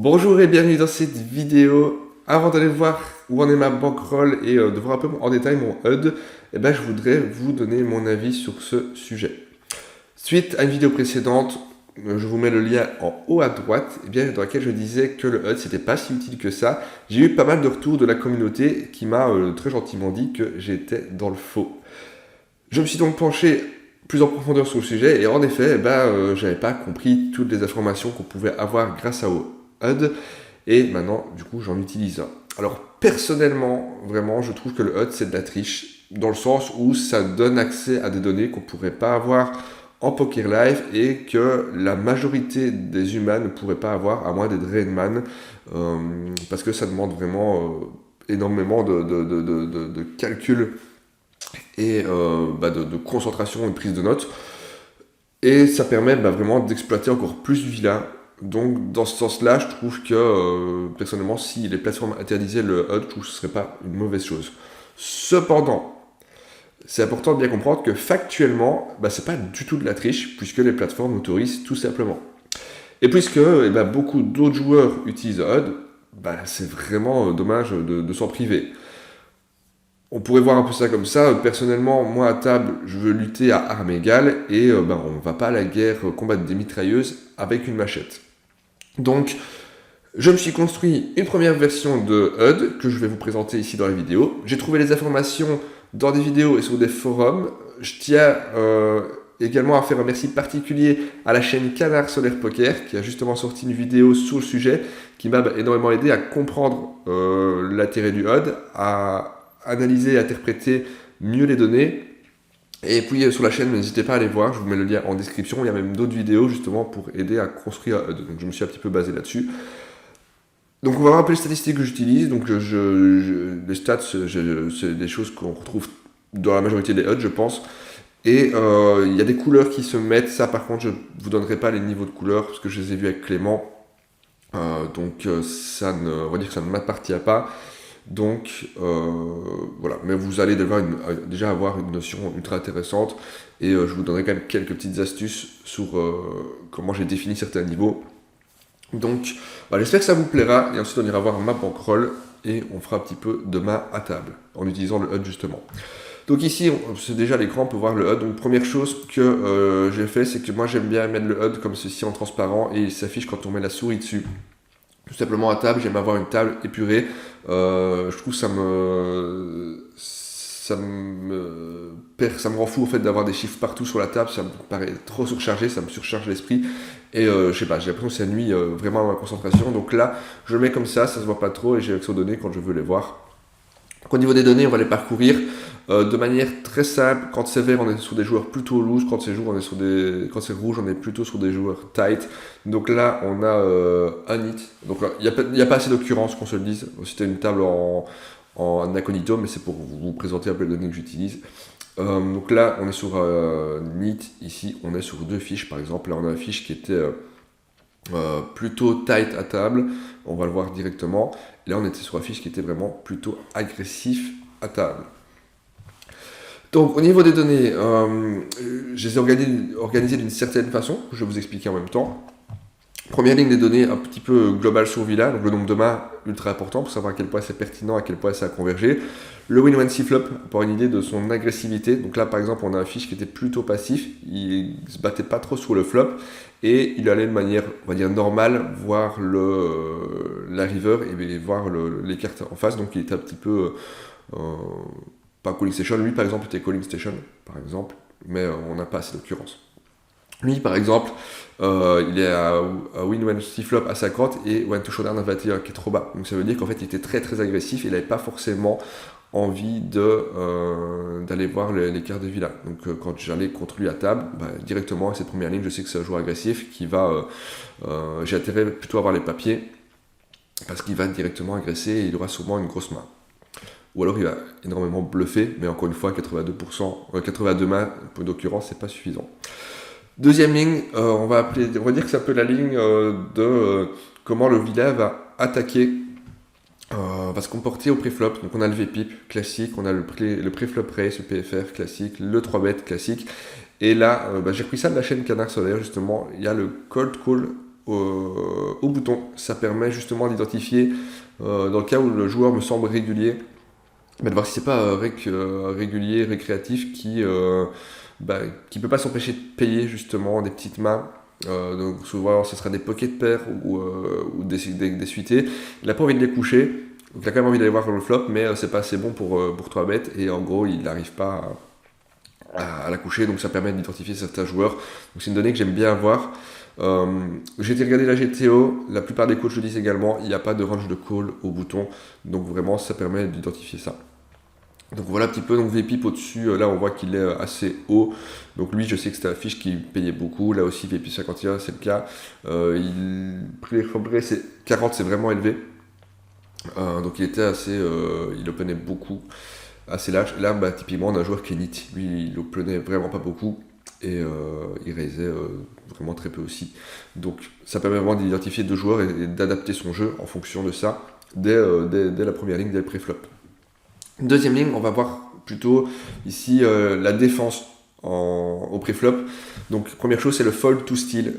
Bonjour et bienvenue dans cette vidéo. Avant d'aller voir où en est ma bankroll et de voir un peu en détail mon HUD, je voudrais vous donner mon avis sur ce sujet. Suite à une vidéo précédente, je vous mets le lien en haut à droite, dans laquelle je disais que le HUD c'était pas si utile que ça. J'ai eu pas mal de retours de la communauté qui m'a très gentiment dit que j'étais dans le faux. Je me suis donc penché plus en profondeur sur le sujet et en effet, j'avais pas compris toutes les informations qu'on pouvait avoir grâce à HUD et maintenant, du coup, j'en utilise un. Alors, personnellement, vraiment, je trouve que le HUD c'est de la triche dans le sens où ça donne accès à des données qu'on pourrait pas avoir en Poker Live et que la majorité des humains ne pourraient pas avoir à moins d'être Rainman parce que ça demande vraiment énormément de calcul et de concentration et de prise de notes. Et ça permet vraiment d'exploiter encore plus du vilain. Donc dans ce sens-là, je trouve que personnellement, si les plateformes interdisaient le HUD, je trouve que ce serait pas une mauvaise chose. Cependant, c'est important de bien comprendre que factuellement, c'est pas du tout de la triche, puisque les plateformes autorisent tout simplement. Et puisque beaucoup d'autres joueurs utilisent HUD, c'est vraiment dommage de s'en priver. On pourrait voir un peu ça comme ça. Personnellement, moi à table, je veux lutter à armes égales et on ne va pas à la guerre combattre des mitrailleuses avec une machette. Donc, je me suis construit une première version de HUD que je vais vous présenter ici dans la vidéo. J'ai trouvé les informations dans des vidéos et sur des forums. Je tiens également à faire un merci particulier à la chaîne Canard Solaire Poker qui a justement sorti une vidéo sur le sujet qui m'a énormément aidé à comprendre l'intérêt du HUD, à analyser et interpréter mieux les données. Et puis sur la chaîne, n'hésitez pas à aller voir, je vous mets le lien en description, il y a même d'autres vidéos justement pour aider à construire HUD. Donc je me suis un petit peu basé là-dessus. Donc on va voir un peu les statistiques que j'utilise. Donc les stats, c'est des choses qu'on retrouve dans la majorité des HUD, je pense. Et il y a des couleurs qui se mettent. Ça par contre, je ne vous donnerai pas les niveaux de couleurs parce que je les ai vus avec Clément. On va dire que ça ne m'appartient pas. Donc voilà, mais vous allez déjà avoir une notion ultra intéressante et je vous donnerai quand même quelques petites astuces sur comment j'ai défini certains niveaux. Donc j'espère que ça vous plaira et ensuite on ira voir ma bankroll et on fera un petit peu de main à table en utilisant le HUD justement. Donc ici, c'est déjà l'écran, on peut voir le HUD. Donc première chose que j'ai fait, c'est que moi j'aime bien mettre le HUD comme ceci en transparent et il s'affiche quand on met la souris dessus. Tout simplement à table, j'aime avoir une table épurée. Je trouve ça me rend fou en fait d'avoir des chiffres partout sur la table. Ça me paraît trop surchargé, ça me surcharge l'esprit. Et je sais pas, j'ai l'impression que ça nuit vraiment à ma concentration. Donc là, je le mets comme ça se voit pas trop et j'ai accès aux données quand je veux les voir. Donc, au niveau des données, on va les parcourir de manière très simple. Quand c'est vert, on est sur des joueurs plutôt loose. Quand c'est rouge, on est plutôt sur des joueurs tight. Donc là, on a un hit. Donc il n'y a pas assez d'occurrence qu'on se le dise. C'était une table en incognito, mais c'est pour vous présenter un peu les données que j'utilise. Donc là, on est sur NIT. Ici, on est sur deux fiches, par exemple. Là, on a une fiche qui était plutôt tight à table. On va le voir directement. Et là, on était sur une fiche qui était vraiment plutôt agressif à table. Donc, au niveau des données, je les ai organisées d'une certaine façon, que je vais vous expliquer en même temps. Première ligne des données, un petit peu global sur Villa, donc le nombre de mains, ultra important pour savoir à quel point c'est pertinent, à quel point ça a convergé. Le win one flop, pour une idée de son agressivité. Donc là, par exemple, on a un fiche qui était plutôt passif, il se battait pas trop sur le flop, et il allait de manière, on va dire, normale, voir la river et voir les cartes en face, donc il était un petit peu... pas calling station, lui par exemple était calling station, par exemple, mais on n'a pas assez d'occurrence. Lui, par exemple, il est à win when flop à 50 et when to showdown à 21 qui est trop bas. Donc ça veut dire qu'en fait il était très très agressif et il n'avait pas forcément envie d'aller voir les cartes de Villa. Donc quand j'allais contre lui à table, directement à cette première ligne, je sais que c'est un joueur agressif qui va... j'ai intérêt plutôt à avoir les papiers parce qu'il va directement agresser et il aura sûrement une grosse main. Ou alors il va énormément bluffer, mais encore une fois, 82 mains pour d'occurrence, c'est pas suffisant. Deuxième ligne, on va dire que c'est un peu la ligne de comment le vilain va attaquer, va se comporter au pré-flop. Donc on a le VPIP classique, on a le pré-flop race, le PFR classique, le 3-bet classique. Et là, j'ai repris ça de la chaîne Canard Solaire justement, il y a le cold call au bouton. Ça permet justement d'identifier, dans le cas où le joueur me semble régulier, de voir si c'est pas régulier, récréatif, qui peut pas s'empêcher de payer justement des petites mains. Donc souvent ce sera des pocket pairs ou des suités. Il n'a pas envie de les coucher, donc il a quand même envie d'aller voir le flop, mais c'est pas assez bon pour 3 bêtes, et en gros il n'arrive pas à la coucher, donc ça permet d'identifier certains joueurs. Donc c'est une donnée que j'aime bien avoir. J'ai été regarder la GTO, la plupart des coachs le disent également, il n'y a pas de range de call au bouton, donc vraiment ça permet d'identifier ça. Donc voilà un petit peu, donc VPIP au-dessus, là on voit qu'il est assez haut, donc lui je sais que c'était un fiche qui payait beaucoup, là aussi VPIP 51 c'est le cas, c'est 40, c'est vraiment élevé, donc il était assez, il openait beaucoup, assez large. Là typiquement on a un joueur qui est NIT, lui il openait vraiment pas beaucoup, et il raisait vraiment très peu aussi, donc ça permet vraiment d'identifier deux joueurs et d'adapter son jeu en fonction de ça, dès la première ligne, dès le pré-flop. Deuxième ligne, on va voir plutôt ici la défense au pré-flop. Donc première chose, c'est le fold to steal.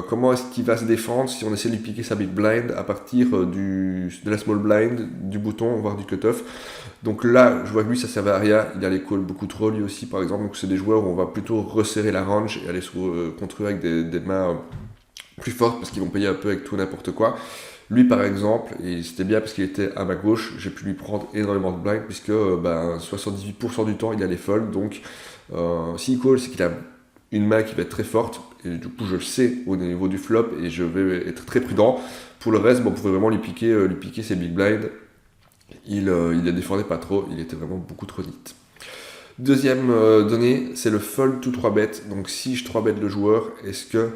Comment est-ce qu'il va se défendre si on essaie de lui piquer sa big blind à partir de la small blind, du bouton, voire du cutoff. Donc là, je vois que lui, ça servait à rien. Il a les calls beaucoup trop, lui aussi, par exemple. Donc c'est des joueurs où on va plutôt resserrer la range et aller contre eux avec des mains plus fortes, parce qu'ils vont payer un peu avec tout n'importe quoi. Lui par exemple, et c'était bien parce qu'il était à ma gauche, j'ai pu lui prendre énormément de blinds, puisque 78% du temps il a les folds, donc s'il call, c'est qu'il a une main qui va être très forte, et du coup je le sais au niveau du flop, et je vais être très prudent. Pour le reste, on pouvait vraiment lui piquer ses big blinds, il les défendait pas trop, il était vraiment beaucoup trop vite. Deuxième donnée, c'est le fold to 3 bêtes, donc si je 3 bête le joueur, est-ce que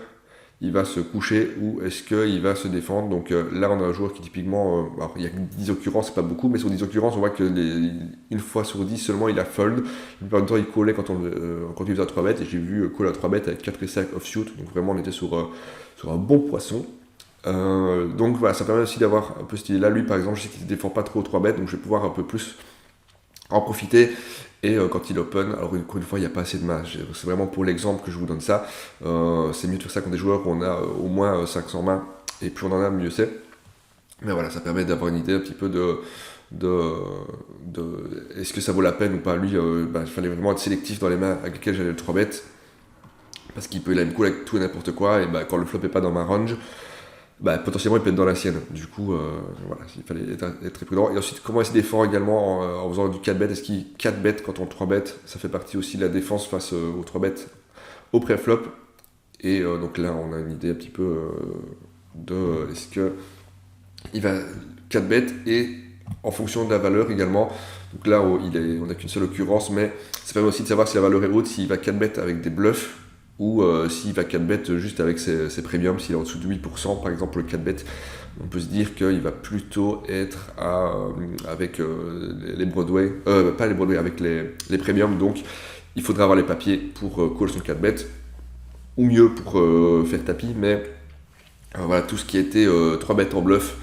il va se coucher ou est-ce qu'il va se défendre. Donc là on a un joueur qui typiquement, alors il y a 10 occurrences, c'est pas beaucoup, mais sur 10 occurrences on voit que une fois sur 10 seulement il a fold. La plupart du temps il callait quand il faisait à 3 bêtes, et j'ai vu call à 3 bêtes avec 4 et 5 offsuit, donc vraiment on était sur un bon poisson. Donc voilà, ça permet aussi d'avoir un peu stylé. Là lui par exemple, je sais qu'il ne défend pas trop aux 3 bêtes, donc je vais pouvoir un peu plus en profiter. Et quand il open, alors encore une fois, il n'y a pas assez de mains. C'est vraiment pour l'exemple que je vous donne ça. C'est mieux de faire ça contre des joueurs où on a au moins 500 mains, et plus on en a, mieux c'est. Mais voilà, ça permet d'avoir une idée un petit peu de est-ce que ça vaut la peine ou pas. Lui, il fallait vraiment être sélectif dans les mains avec lesquelles j'allais le 3 bet, parce qu'il peut il a une cool avec tout et n'importe quoi, et quand le flop n'est pas dans ma range, potentiellement il peut être dans la sienne. Du coup, voilà, il fallait être très prudent. Et ensuite, comment il se défend également en faisant du 4 bet. Est-ce qu'il 4 bet quand on 3 bet? Ça fait partie aussi de la défense face aux 3 bet au pré-flop. Et donc là, on a une idée un petit peu de est-ce que il va 4 bet, et en fonction de la valeur également. Donc là, on n'a qu'une seule occurrence, mais ça permet aussi de savoir si la valeur est haute, s'il va 4 bet avec des bluffs, ou s'il va 4 bet juste avec ses premiums. S'il est en dessous de 8%, par exemple, le 4 bet, on peut se dire qu'il va plutôt être avec les Broadway, pas les Broadway, avec les premiums. Donc il faudra avoir les papiers pour call son 4 bet, ou mieux pour faire tapis, mais voilà, tout ce qui était 3 bêtes en bluff,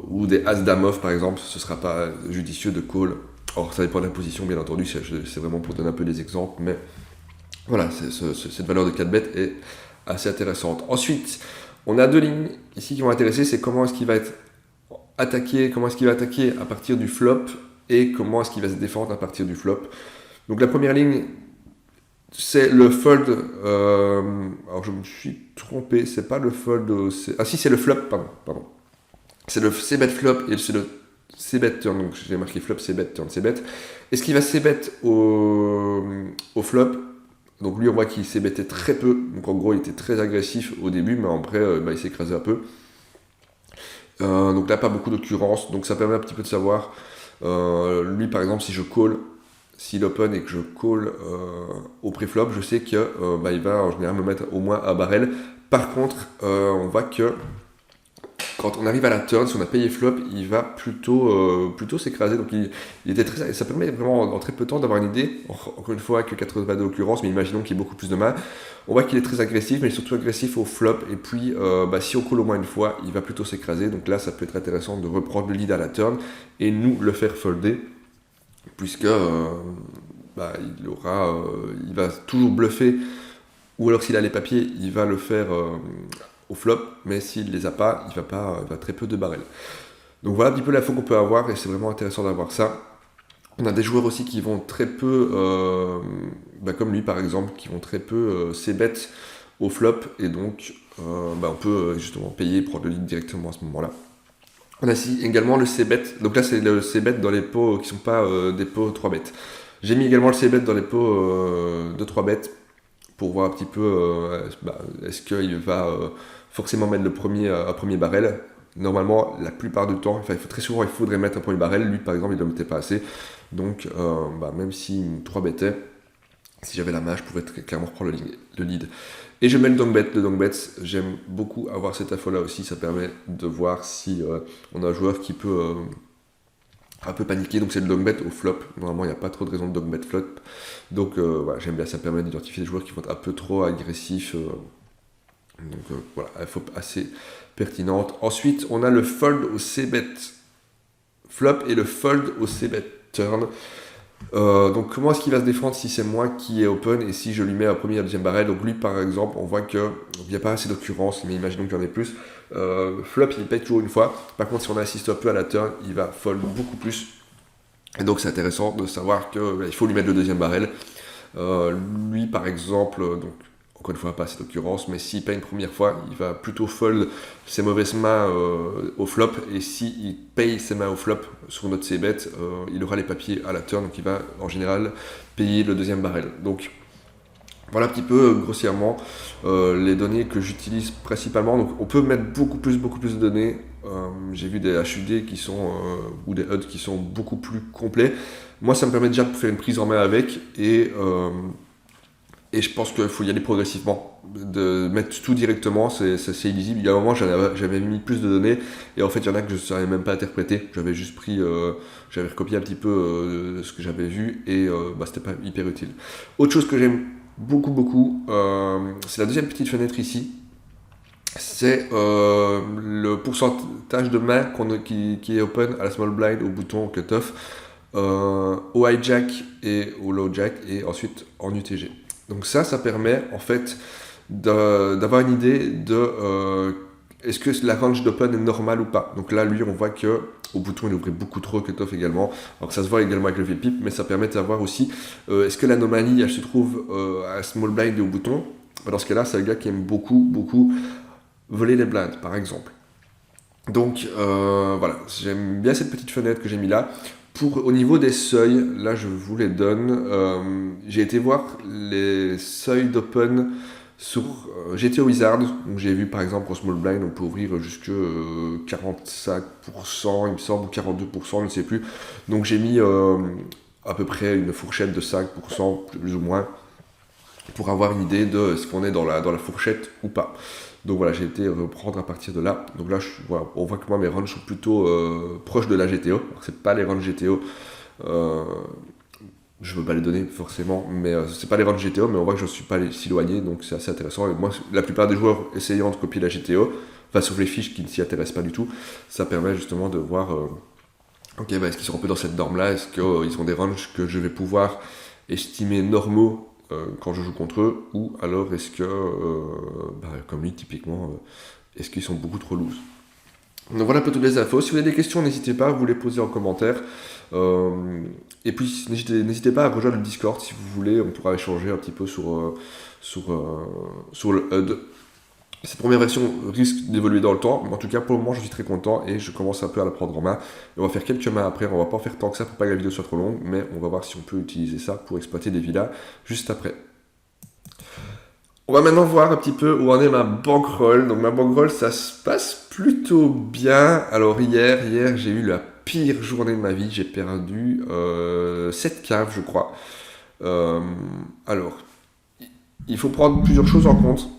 ou des as dame off par exemple, ce sera pas judicieux de call. Or ça dépend de la position, bien entendu, c'est vraiment pour donner un peu des exemples, mais voilà, cette valeur de 4 bêtes est assez intéressante. Ensuite, on a deux lignes ici qui vont intéresser, c'est comment est-ce qu'il va être attaqué, comment est-ce qu'il va attaquer à partir du flop, et comment est-ce qu'il va se défendre à partir du flop. Donc la première ligne, c'est le fold, alors je me suis trompé, c'est pas le fold, c'est le flop, pardon. C'est le c-bet flop et c'est le c-bet turn, donc j'ai marqué flop, c-bet turn, c-bet. Est-ce qu'il va c-bet au flop? Donc lui on voit qu'il c-bettait très peu, donc en gros il était très agressif au début, mais après il s'est écrasé un peu. Donc là pas beaucoup d'occurrences, donc ça permet un petit peu de savoir. Lui par exemple, si je call, s'il open et que je call au pré-flop, je sais que il va en général me mettre au moins à barrel. Par contre, on voit que quand on arrive à la turn, si on a payé flop, il va plutôt s'écraser. Donc il était très, ça permet vraiment en très peu de temps d'avoir une idée. Encore une fois, avec 82 occurrences, mais imaginons qu'il y ait beaucoup plus de mains. On voit qu'il est très agressif, mais il est surtout agressif au flop. Et puis, si on call au moins une fois, il va plutôt s'écraser. Donc là, ça peut être intéressant de reprendre le lead à la turn et nous le faire folder, puisque il va toujours bluffer. Ou alors s'il a les papiers, il va le faire au flop, mais s'il les a pas, il va très peu de barrels. Donc voilà un petit peu l'info qu'on peut avoir, et c'est vraiment intéressant d'avoir ça. On a des joueurs aussi qui vont très peu, comme lui par exemple, qui vont très peu c-bet au flop, et donc on peut justement payer, prendre le lead directement à ce moment-là. On a ici également le c-bet, donc là c'est le c-bet dans les pots qui sont pas des pots 3 bêtes. J'ai mis également le c-bet dans les pots de 3 bêtes pour voir un petit peu est-ce qu'il va forcément mettre le premier barrel. Normalement, la plupart du temps, très souvent il faudrait mettre un premier barrel. Lui par exemple il ne le mettait pas assez, donc même si 3 bêtait, si j'avais la main je pouvais clairement reprendre le lead. Et je mets le donk bet. Le donk bet, j'aime beaucoup avoir cette info là aussi, ça permet de voir si on a un joueur qui peut un peu paniquer, donc c'est le donk bet au flop. Normalement il n'y a pas trop de raison de donk bet flop, donc j'aime bien, ça permet d'identifier les joueurs qui vont être un peu trop agressifs, donc voilà, info assez pertinente. Ensuite on a le fold au c-bet flop et le fold au c-bet turn. Donc comment est-ce qu'il va se défendre si c'est moi qui est open et si je lui mets un premier et un deuxième barrel. Donc lui par exemple on voit qu'il n'y a pas assez d'occurrence, mais imaginons qu'il y en ait plus. Flop il paye toujours une fois, par contre si on assiste un peu à la turn il va fold beaucoup plus, et donc c'est intéressant de savoir qu'il faut lui mettre le deuxième barrel. Lui par exemple, donc encore une fois pas assez d'occurrence, mais s'il paye une première fois il va plutôt fold ses mauvaises mains au flop, et s'il paye ses mains au flop sur notre c-bet, il aura les papiers à la turn, donc il va en général payer le deuxième barrel. Donc voilà un petit peu grossièrement les données que j'utilise principalement. Donc on peut mettre beaucoup plus de données. J'ai vu des HUD qui sont ou des HUD qui sont beaucoup plus complets. Moi ça me permet déjà de faire une prise en main avec, et je pense qu'il faut y aller progressivement. De mettre tout directement, c'est illisible. Il y a un moment, j'avais mis plus de données, et en fait, il y en a que je ne savais même pas interpréter. J'avais juste pris, j'avais recopié un petit peu ce que j'avais vu, et c'était pas hyper utile. Autre chose que j'aime beaucoup, c'est la deuxième petite fenêtre ici. C'est le pourcentage de mains qui est open à la small blind, au bouton cutoff, au hijack et au low jack, et ensuite en UTG. Donc ça permet en fait d'avoir une idée de est-ce que la range d'open est normale ou pas. Donc là, lui, on voit que au bouton, il ouvrait beaucoup trop, cutoff également. Alors ça se voit également avec le V-pip, mais ça permet de savoir aussi est-ce que l'anomalie, elle se trouve à small blind et au bouton. Dans ce cas-là, c'est le gars qui aime beaucoup voler les blindes, par exemple. Donc voilà, j'aime bien cette petite fenêtre que j'ai mis là. Au niveau des seuils, là je vous les donne. J'ai été voir les seuils d'open sur GTO Wizard. Donc j'ai vu par exemple qu'en small blind on peut ouvrir jusque 45%, il me semble, ou 42%, je ne sais plus. Donc j'ai mis à peu près une fourchette de 5%, plus ou moins, pour avoir une idée de est-ce qu'on est dans la fourchette ou pas. Donc voilà, j'ai été reprendre à partir de là. Donc là, on voit que moi, mes ranges sont plutôt proches de la GTO. Alors, c'est pas les ranges GTO. Je veux pas les donner forcément, mais c'est pas les ranges GTO, mais on voit que je ne suis pas si éloigné, donc c'est assez intéressant. Et moi, la plupart des joueurs essayant de copier la GTO, enfin sauf les fiches qui ne s'y intéressent pas du tout, ça permet justement de voir est-ce qu'ils sont un peu dans cette norme-là, est-ce qu'ils ont des ranges que je vais pouvoir estimer normaux quand je joue contre eux, ou alors est-ce que, comme lui typiquement, est-ce qu'ils sont beaucoup trop loose. Donc voilà un peu toutes les infos. Si vous avez des questions, n'hésitez pas à vous les poser en commentaire. Et puis n'hésitez pas à rejoindre le Discord si vous voulez, on pourra échanger un petit peu sur le HUD. Cette première version risque d'évoluer dans le temps, mais en tout cas pour le moment je suis très content et je commence un peu à la prendre en main. Et on va faire quelques mains après, on va pas en faire tant que ça pour pas que la vidéo soit trop longue, mais on va voir si on peut utiliser ça pour exploiter des villas juste après. On va maintenant voir un petit peu où en est ma bankroll. Donc ma bankroll, ça se passe plutôt bien. Alors hier j'ai eu la pire journée de ma vie, j'ai perdu 7 caves je crois. Alors, il faut prendre plusieurs choses en compte.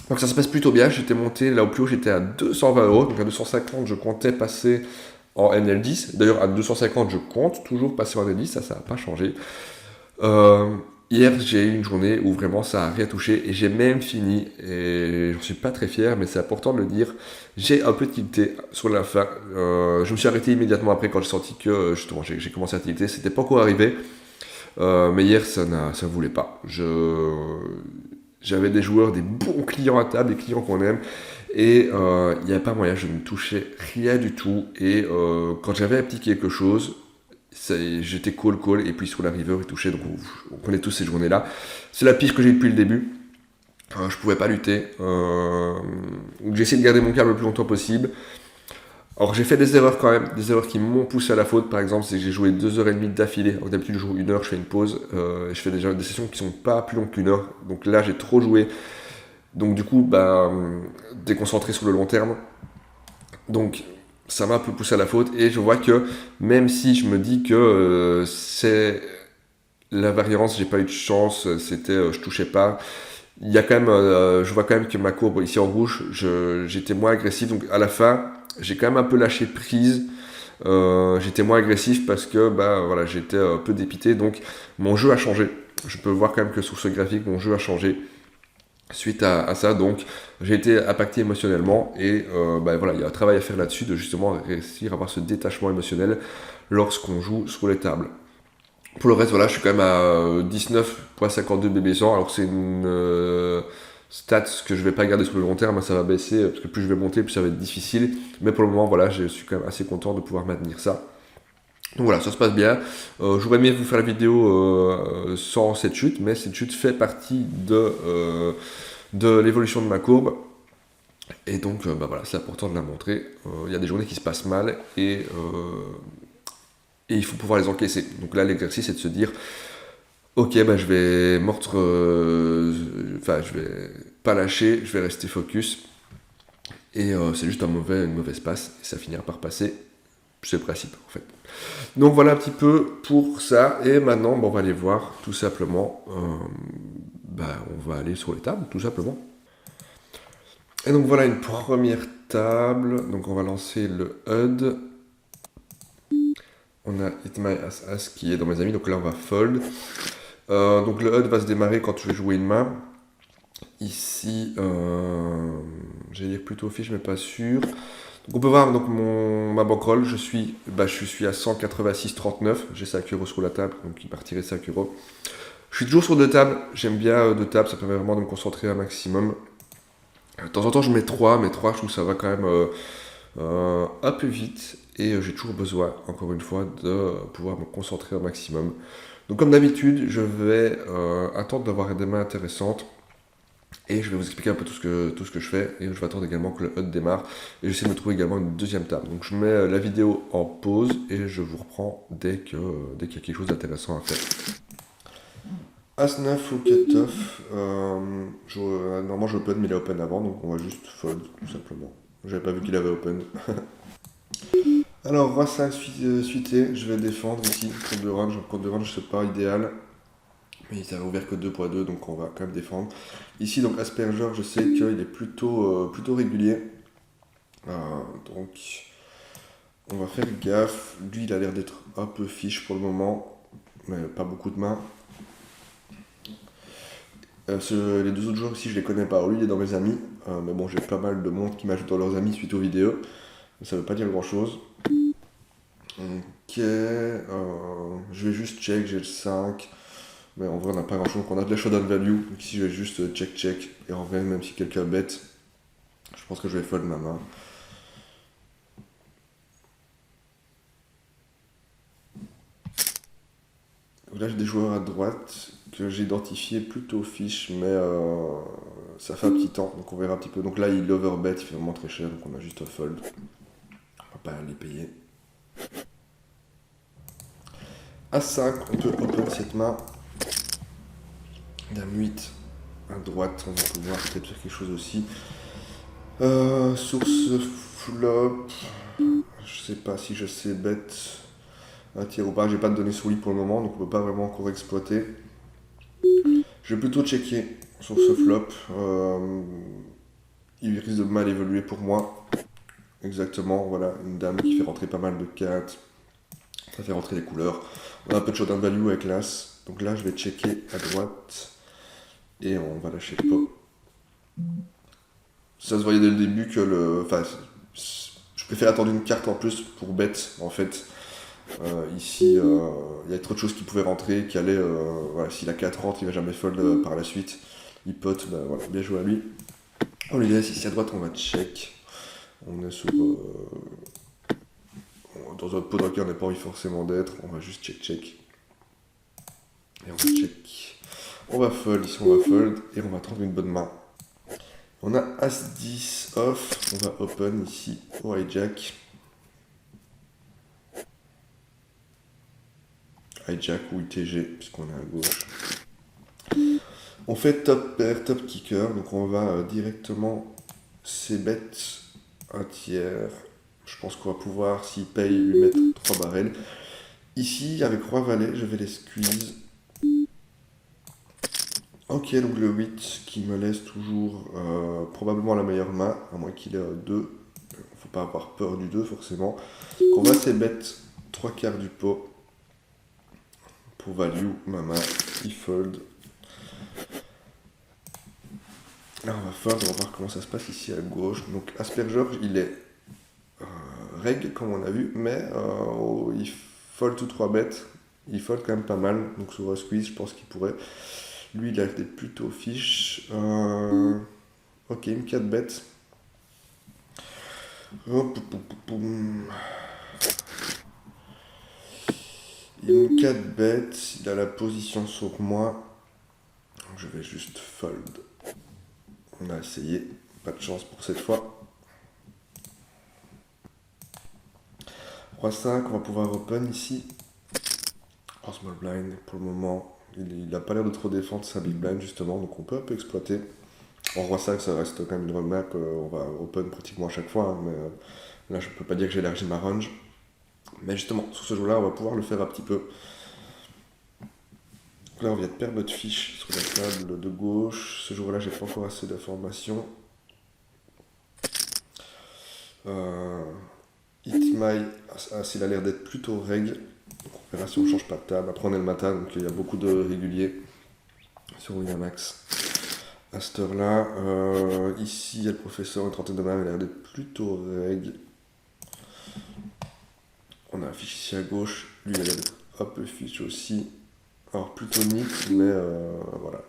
Donc ça se passe plutôt bien, j'étais monté là au plus haut, j'étais à 220 €, donc à 250 je comptais passer en NL10. D'ailleurs à 250 je compte toujours passer en NL10, ça n'a pas changé. Hier j'ai eu une journée où vraiment ça n'a rien touché et j'ai même fini, et j'en suis pas très fier mais c'est important de le dire, j'ai un peu tilté sur la fin. Je me suis arrêté immédiatement après quand j'ai senti que justement j'ai commencé à tilter, c'était pas encore arrivé, mais hier ça ne voulait pas. j'avais des joueurs, des bons clients à table, des clients qu'on aime, et il n'y avait pas moyen, je ne touchais rien du tout, et quand j'avais appliqué quelque chose, j'étais call, et puis sur la river, il touchait, donc on connaît tous ces journées-là. C'est la pire que j'ai depuis le début. Je pouvais pas lutter. J'ai essayé de garder mon calme le plus longtemps possible. Alors j'ai fait des erreurs quand même, des erreurs qui m'ont poussé à la faute. Par exemple, c'est que j'ai joué 2h30 d'affilée. Alors d'habitude je joue 1 heure, je fais une pause. Je fais déjà des sessions qui sont pas plus longues qu'1 heure. Donc là j'ai trop joué. Donc du coup, déconcentré sur le long terme. Donc ça m'a un peu poussé à la faute. Et je vois que même si je me dis que c'est la variance, j'ai pas eu de chance, je touchais pas. Il y a quand même, je vois quand même que ma courbe ici en rouge, j'étais moins agressif. Donc à la fin, j'ai quand même un peu lâché prise. J'étais moins agressif parce que voilà, j'étais un peu dépité. Donc mon jeu a changé. Je peux voir quand même que sur ce graphique, mon jeu a changé suite à ça. Donc j'ai été impacté émotionnellement et voilà, il y a un travail à faire là-dessus de justement réussir à avoir ce détachement émotionnel lorsqu'on joue sur les tables. Pour le reste, voilà, je suis quand même à 19,52 BB100. Alors c'est une stats que je vais pas garder sur le long terme, ça va baisser parce que plus je vais monter, plus ça va être difficile. Mais pour le moment, voilà, je suis quand même assez content de pouvoir maintenir ça. Donc voilà, ça se passe bien. J'aurais aimé vous faire la vidéo sans cette chute, mais cette chute fait partie de l'évolution de ma courbe. Et donc voilà, c'est important de la montrer. Il y a des journées qui se passent mal et il faut pouvoir les encaisser. Donc là, l'exercice, c'est de se dire, ok, je vais mordre, je vais pas lâcher, je vais rester focus. Et c'est juste une mauvaise passe, et ça finira par passer. C'est le principe, en fait. Donc voilà un petit peu pour ça. Et maintenant, on va aller voir, tout simplement, on va aller sur les tables, tout simplement. Et donc voilà une première table. Donc on va lancer le HUD. On a Hit My As qui est dans mes amis, donc là on va fold. Donc le HUD va se démarrer quand je vais jouer une main. Ici, j'allais dire plutôt fiche, mais pas sûr. Donc on peut voir donc ma bankroll, je suis à 186,39. J'ai 5 euros sur la table, donc il partirait 5 euros. Je suis toujours sur 2 tables, j'aime bien 2 tables, ça permet vraiment de me concentrer un maximum. De temps en temps je mets 3, mais 3 je trouve que ça va quand même un peu vite. Et j'ai toujours besoin, encore une fois, de pouvoir me concentrer au maximum. Donc comme d'habitude, je vais attendre d'avoir des mains intéressantes. Et je vais vous expliquer un peu tout ce que je fais. Et je vais attendre également que le HUD démarre. Et j'essaie de me trouver également une deuxième table. Donc je mets la vidéo en pause et je vous reprends dès qu'il y a quelque chose d'intéressant à faire. As-9 au cut-off. Normalement je open, mais il est open avant. Donc on va juste fold, tout simplement. J'avais pas vu qu'il avait open. Alors, Roi 5 suité, je vais défendre ici, contre de range, c'est pas idéal. Mais il s'avait ouvert que 2.2, donc on va quand même défendre. Ici, donc Asperger, je sais qu'il est plutôt régulier. Donc, on va faire gaffe. Lui, il a l'air d'être un peu fiche pour le moment, mais pas beaucoup de mains. Les 2 autres joueurs ici, je les connais pas. Lui, il est dans mes amis, mais bon, j'ai pas mal de monde qui m'ajoute dans leurs amis suite aux vidéos. Ça veut pas dire grand chose. Ok, je vais juste check, j'ai le 5. Mais en vrai, on n'a pas grand chose. Donc on a de la showdown value. Donc ici, je vais juste check. Et en vrai, même si quelqu'un bête, je pense que je vais fold ma main. Donc là, j'ai des joueurs à droite que j'ai identifiés plutôt fiche, mais ça fait un petit temps. Donc on verra un petit peu. Donc là, il overbet, il fait vraiment très cher. Donc on a juste un fold. On va pas les payer. A5, on peut open cette main. Dame 8 à droite, on va pouvoir peut-être faire quelque chose aussi. Source flop, je sais pas si je sais bet un tir ou pas, j'ai pas de données sur lui pour le moment, donc on peut pas vraiment encore exploiter. Je vais plutôt checker sur ce flop. Il risque de mal évoluer pour moi. Exactement, voilà, une dame qui fait rentrer pas mal de 4. Ça fait rentrer les couleurs. On a un peu de showdown value avec l'as. Donc là, je vais checker à droite. Et on va lâcher le pot. Ça se voyait dès le début que je préfère attendre une carte en plus pour bet, en fait. Ici, il y a trop de choses qui pouvaient rentrer, qui allaient... voilà, si la 4 rentre, il va jamais fold par la suite. il pote, bah voilà, bien joué à lui. On lui laisse ici à droite, on va check. On est sur... dans un pot dans lequel on n'a pas envie forcément d'être, on va juste check. Et on va check. On va fold, ici on va fold, et on va prendre une bonne main. On a As-10 off, on va open ici au hijack. Hijack ou ITG, puisqu'on est à gauche. On fait top pair, top kicker, donc on va directement c-bet un tiers. Je pense qu'on va pouvoir, s'il paye, lui mettre 3 barrels. Ici, avec roi valet, je vais les squeeze. Ok, donc le 8 qui me laisse toujours probablement la meilleure main, à moins qu'il ait 2. Faut pas avoir peur du 2 forcément. Donc on va c-bet 3 quarts du pot. Pour value, ma main, il fold. Là on va fold, on va voir comment ça se passe ici à gauche. Donc Asperger, il est reg comme on a vu, mais il fold tout 3 bêtes. Il fold quand même pas mal, donc sur un squeeze, je pense qu'il pourrait. Lui, il a été plutôt fiche. Ok, une 4 bêtes. Une 4 bêtes, il a la position sur moi. Donc je vais juste fold. On a essayé, pas de chance pour cette fois. Roi 5, on va pouvoir open ici. En small blind, pour le moment, il n'a pas l'air de trop défendre sa big blind justement, donc on peut un peu exploiter. En roi 5, ça reste quand même une remarque, on va open pratiquement à chaque fois, hein, mais là je peux pas dire que j'ai élargi ma range. Mais justement, sur ce jeu-là, on va pouvoir le faire un petit peu. Donc là, on vient de perdre notre fiche sur la table de gauche. Ce jour-là, j'ai pas encore assez d'informations. Hitmai, s'il a l'air d'être plutôt reg. Donc on verra si on change pas de table. Après, on est le matin, donc il y a beaucoup de réguliers sur Winamax. À cette heure-là, ici, il y a le professeur, une trentaine de mains, il a l'air d'être plutôt reg. On a un fiche ici à gauche, lui il a l'air d'être un peu fiche aussi. Alors plutôt nit, mais voilà.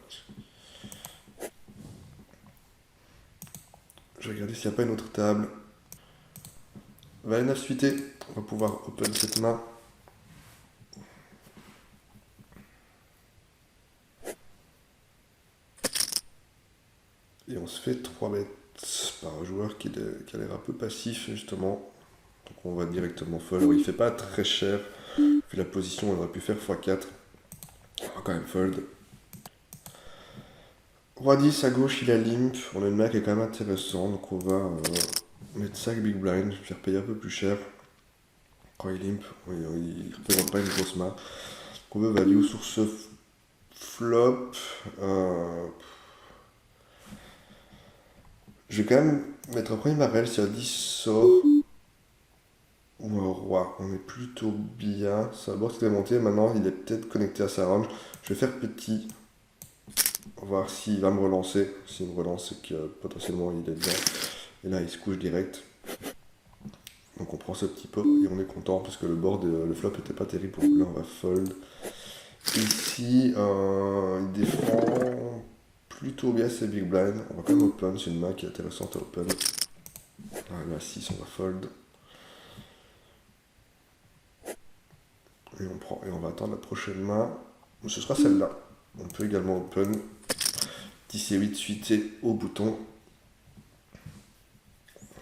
Je vais regarder s'il n'y a pas une autre table. Valet 9 suité, on va pouvoir open cette main. Et on se fait 3 bêtes par un joueur qui a l'air un peu passif justement. Donc on va directement fold. Alors, il fait pas très cher. Vu la position, on aurait pu faire x4. On va quand même fold. Roi 10 à gauche, il a limp. On a une main qui est quand même intéressant. Donc on va mettre 5 big blind. Faire payer un peu plus cher. Quand il limp, il ne représente pas une grosse main. Donc on veut value sur ce flop. Je vais quand même mettre un premier barrel si un 10 sort. Ou un roi. On est plutôt bien. Ça va se monter. Maintenant, il est peut-être connecté à sa range. Je vais faire petit. On va voir s'il va me relancer. S'il me relance, c'est que potentiellement il est bien. Et là, il se couche direct. Donc on prend ce petit pot et on est content parce que le board, le flop était pas terrible. Donc là, on va fold. Ici, il défend plutôt bien ses big blinds. On va quand même open. C'est une main qui est intéressante à open. Là, 6, on va fold. Et on prend et on va attendre la prochaine main. Ce sera celle-là. On peut également open. 10 et 8 suité au bouton.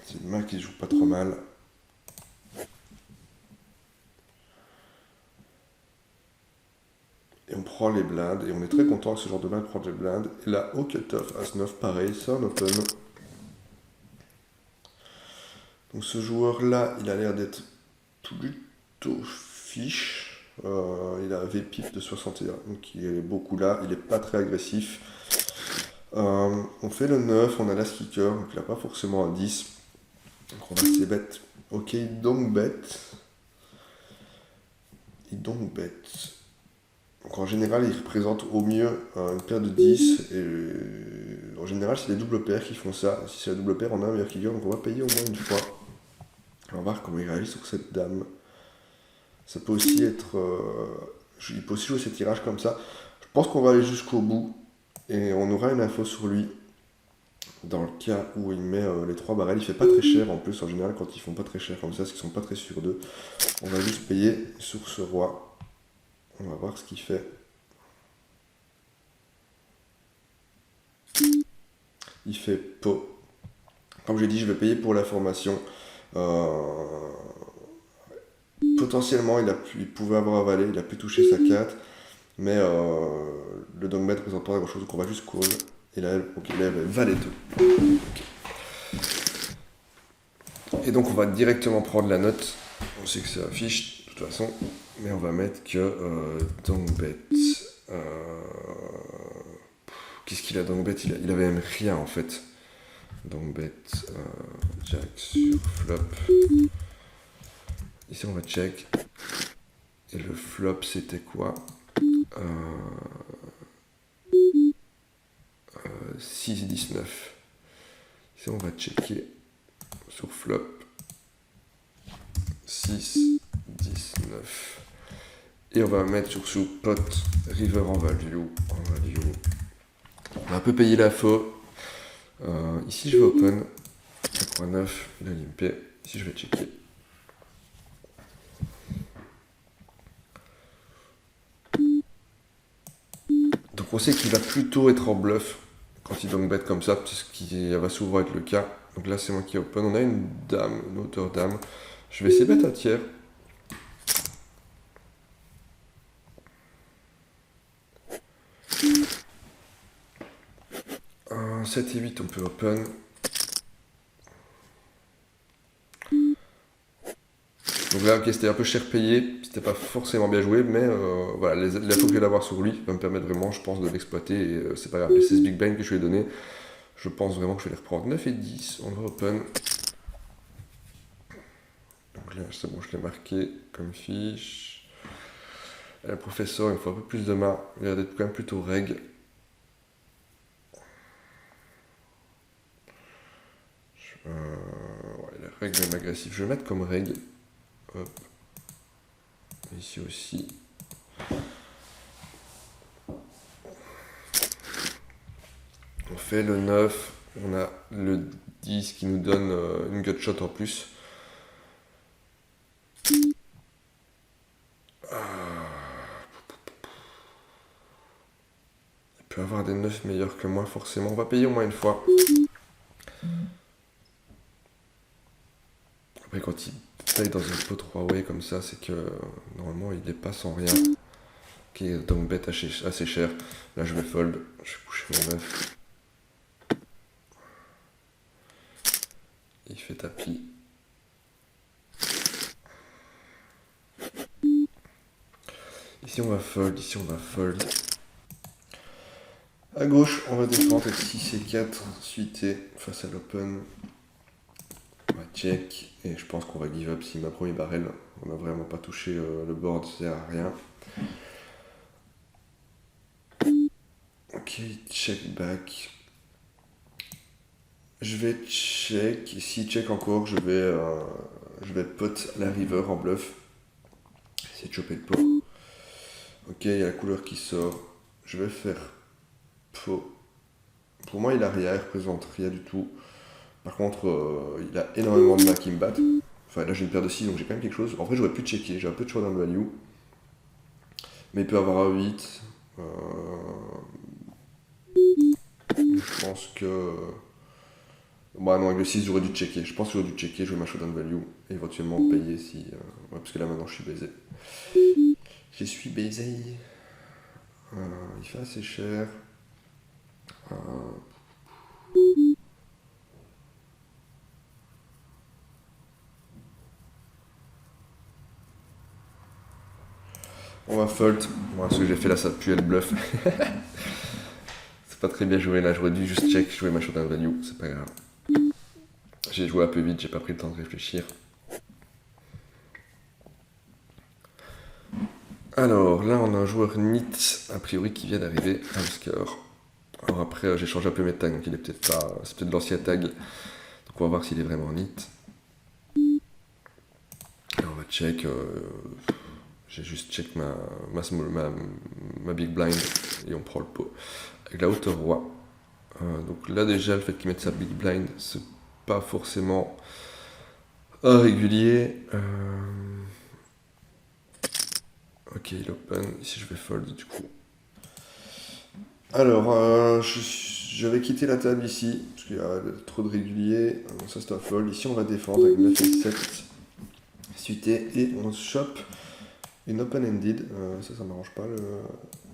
C'est une main qui joue pas trop mal. Et on prend les blindes. Et on est très content que ce genre de main prenne les blindes. Et là, au cut-off, As-9, pareil, c'est un open. Donc ce joueur-là, il a l'air d'être plutôt fiche. Il a un VPIP de 61, donc il est beaucoup là. Il n'est pas très agressif. On fait le 9, on a l'as kicker, donc il n'a pas forcément un 10. Donc on va se bet. Ok, donc bet. Et donc bet. Donc en général, il représente au mieux une paire de 10. Et en général, c'est les doubles paires qui font ça. Si c'est la double paire, on a un meilleur kicker, donc on va payer au moins une fois. On va voir comment il réagit sur cette dame. Ça peut aussi être... il peut aussi jouer ses tirages comme ça. Je pense qu'on va aller jusqu'au bout. Et on aura une info sur lui dans le cas où il met les 3 barrels. Il fait pas très cher en plus, en général, quand ils font pas très cher comme ça, parce qu'ils sont pas très sûrs d'eux. On va juste payer sur ce roi. On va voir ce qu'il fait. Il fait pot. Comme j'ai dit, je vais payer pour la formation. Potentiellement, il pouvait avoir avalé, il a pu toucher sa 4, mais le dogmet ne représente pas grand chose, donc on va juste call. Et là, ok, là, elle valet 2. Et donc, on va directement prendre la note. On sait que ça affiche, de toute façon, mais on va mettre que dongbet. Qu'est-ce qu'il a dongbet? Il avait même rien en fait. Dongbet, jack sur flop. Ici, on va check. Et le flop, c'était quoi 6, 19. Ici, on va checker sur flop. 6, 19. Et on va mettre sur sous pot river en value. On va un peu payer la faux. Ici, je vais open. 3,9, il a limpé. Ici, je vais checker. Donc on sait qu'il va plutôt être en bluff quand il dongbet comme ça, ce qui va souvent être le cas. Donc là c'est moi qui open. On a une dame, une hauteur dame. Je vais essayer de mettre un tiers. 7 et 8 on peut open. Donc là ok c'était un peu cher payé, c'était pas forcément bien joué, mais voilà, les infos que je vais l'avoir sur lui va me permettre vraiment je pense de l'exploiter et c'est pas grave. Les 16 big bang que je lui ai donné, je pense vraiment que je vais les reprendre. 9 et 10, on va open. Donc là c'est bon, je l'ai marqué comme fiche. Et le professeur il me faut un peu plus de main, il a l'air d'être quand même plutôt reg. Ouais, la règle est agressive. Je vais mettre comme règle. Hop. Ici aussi. On fait le 9. On a le 10 qui nous donne une gutshot en plus. Il peut avoir des 9 meilleurs que moi forcément. On va payer au moins une fois. Après quand il paye dans un pot 3-way comme ça, c'est que normalement il est pas sans rien. Ok, donc bet assez cher. Là je vais fold. Je vais coucher mon 9. Il fait tapis. Ici on va fold, ici on va fold. À gauche, on va défendre avec 6 et 4 suité face à l'open. On va check et je pense qu'on va give up si ma première barrel. On n'a vraiment pas touché le board, c'est à rien. Ok, check back. Je vais check. Si check encore, je vais pot la river en bluff. Essayer de choper le pot. Ok, il y a la couleur qui sort. Je vais faire pot. Pour moi, il a rien, il représente rien du tout. Par contre, il a énormément de mains qui me battent. Enfin, là j'ai une paire de 6, donc j'ai quand même quelque chose. En vrai, j'aurais pu checker, j'ai un peu de choix dans le value. Mais il peut avoir un 8. Je pense que. Bah non, avec le 6, j'aurais dû checker. Je pense que j'aurais dû checker, jouer ma showdown value. Et éventuellement payer si. Ouais, parce que là maintenant je suis baisé. Je suis baisé. Il fait assez cher. On va fold. Moi, ce que j'ai fait là, ça pue le bluff. C'est pas très bien joué là. J'aurais dû juste check, jouer ma showdown value. C'est pas grave. J'ai joué un peu vite, j'ai pas pris le temps de réfléchir. Alors là, on a un joueur NIT, a priori, qui vient d'arriver à le score. Alors après, j'ai changé un peu mes tags, donc il est peut-être pas. C'est peut-être l'ancien tag. Donc on va voir s'il est vraiment NIT. Alors on va check. J'ai juste check ma big blind et on prend le pot. avec la hauteur roi. Donc là déjà, le fait qu'il mette sa big blind, c'est pas forcément régulier. Ok, il open. Ici, je vais fold du coup. Alors, je vais quitter la table ici, parce qu'il y a trop de réguliers. Donc ça, c'est un fold. Ici, on va défendre avec 9 et 7 suité, et on chope une open-ended. Ça m'arrange pas, le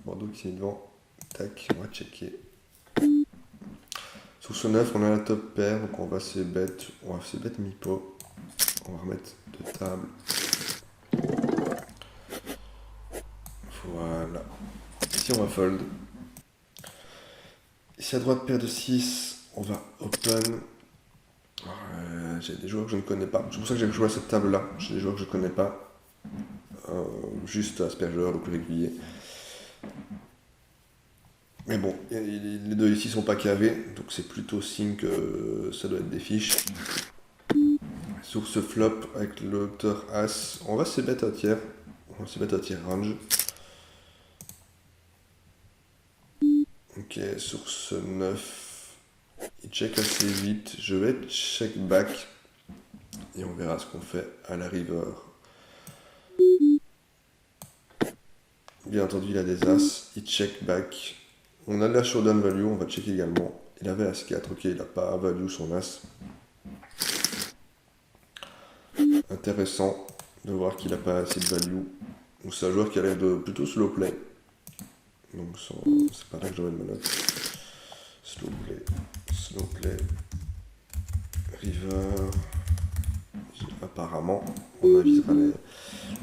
Bordeaux qui est devant. Tac, on va checker. Sur ce 9, on a la top paire, donc on va se bet mi-pot. On va remettre de table. Voilà. Ici, on va fold. Ici, à droite, paire de 6, on va open. J'ai des joueurs que je ne connais pas. C'est pour ça que j'ai joué à cette table-là. J'ai des joueurs que je ne connais pas. Juste Asperger, donc le régulier. Mais bon, les deux ici sont pas cavés, donc c'est plutôt signe que ça doit être des fiches. Sur ce flop, avec l'auteur As, on va se bet à tiers. On va se bet à tiers range. Ok, sur ce 9, il check assez vite. Je vais check back. Et on verra ce qu'on fait à la river. Bien entendu, il a des As. Il check back. On a de la showdown value, on va checker également. Il avait As4, ok, il n'a pas value son As. Intéressant de voir qu'il n'a pas assez de value. Donc c'est un joueur qui a l'air de plutôt slow play. Donc c'est pas là que j'aurais de ma note. Slow play, river. Apparemment, on avisera les